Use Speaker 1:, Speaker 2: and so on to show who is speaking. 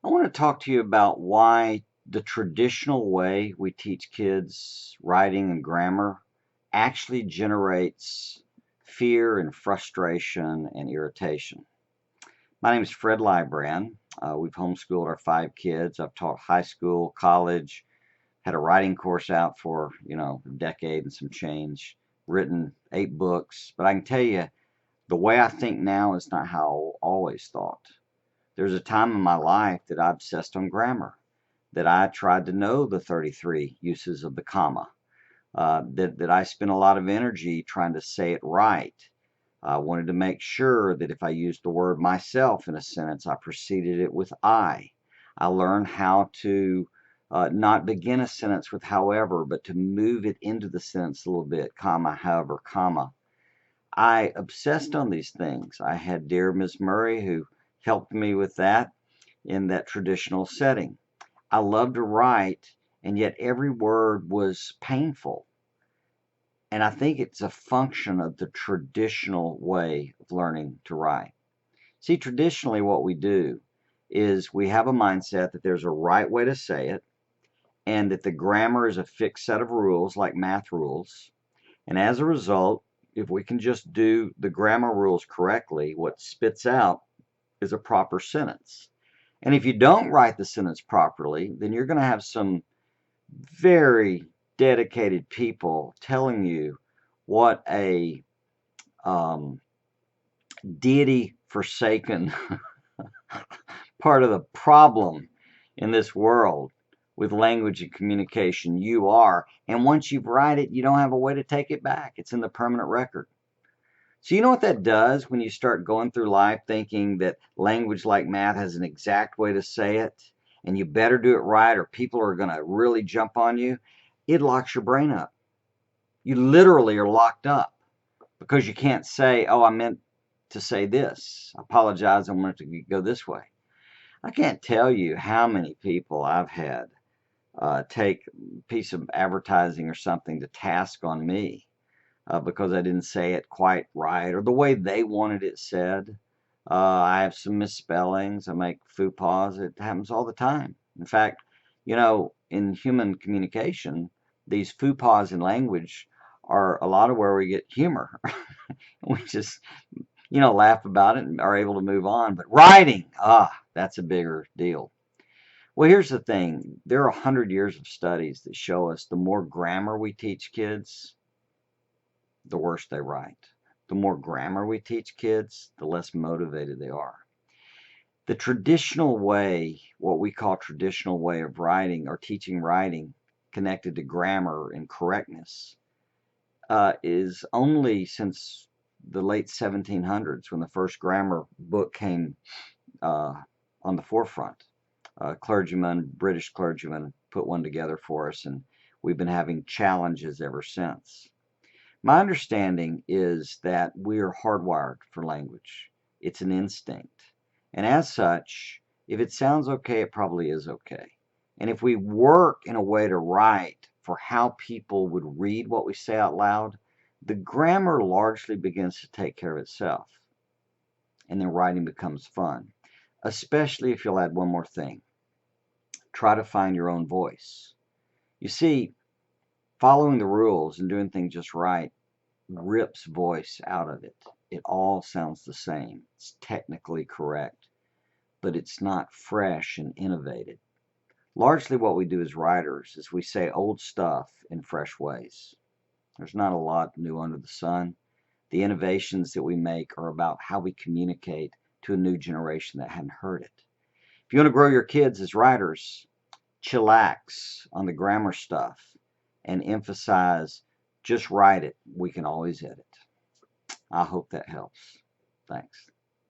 Speaker 1: I want to talk to you about why the traditional way we teach kids writing and grammar actually generates fear and frustration and irritation. My name is Fred Lybrand. We've homeschooled our 5 kids. I've taught high school, college, had a writing course out for, a decade and some change, written 8 books. But I can tell you, the way I think now is not how I always thought. There's a time in my life that I obsessed on grammar, that I tried to know the 33 uses of the comma, that I spent a lot of energy trying to say it right. I wanted to make sure that if I used the word myself in a sentence, I preceded it with I. I learned how to not begin a sentence with however, but to move it into the sentence a little bit, comma, however, comma. I obsessed on these things. I had dear Miss Murray who helped me with that in that traditional setting. I loved to write, and yet every word was painful. And I think it's a function of the traditional way of learning to write. See, traditionally, what we do is we have a mindset that there's a right way to say it, and that the grammar is a fixed set of rules, like math rules. And as a result, if we can just do the grammar rules correctly, what spits out is a proper sentence. And if you don't write the sentence properly, then you're going to have some very dedicated people telling you what a deity forsaken part of the problem in this world with language and communication you are. And once you write it, you don't have a way to take it back. It's in the permanent record. So you know what that does when you start going through life thinking that language like math has an exact way to say it, and you better do it right or people are going to really jump on you? It locks your brain up. You literally are locked up because you can't say, oh, I meant to say this. I apologize, I wanted to go this way. I can't tell you how many people I've had take a piece of advertising or something to task on me because I didn't say it quite right or the way they wanted it said. I have some misspellings. I make faux pas. It happens all the time. In fact, in human communication, these faux pas in language are a lot of where we get humor. We just, laugh about it and are able to move on. But writing, that's a bigger deal. Well, here's the thing. There are 100 years of studies that show us the more grammar we teach kids, the worse they write. The more grammar we teach kids, the less motivated they are. The traditional way, what we call traditional way of writing or teaching writing connected to grammar and correctness, is only since the late 1700s when the first grammar book came on the forefront. British clergyman, put one together for us, and we've been having challenges ever since. My understanding is that we are hardwired for language. It's an instinct. And as such, if it sounds okay, it probably is okay. And if we work in a way to write for how people would read what we say out loud, the grammar largely begins to take care of itself. And then writing becomes fun, especially if you'll add one more thing. Try to find your own voice. You see, following the rules and doing things just right rips voice out of it. It all sounds the same. It's technically correct, but it's not fresh and innovative. Largely what we do as writers is we say old stuff in fresh ways. There's not a lot new under the sun. The innovations that we make are about how we communicate to a new generation that hadn't heard it. If you want to grow your kids as writers, chillax on the grammar stuff and emphasize just write it. We can always edit. I hope that helps. Thanks.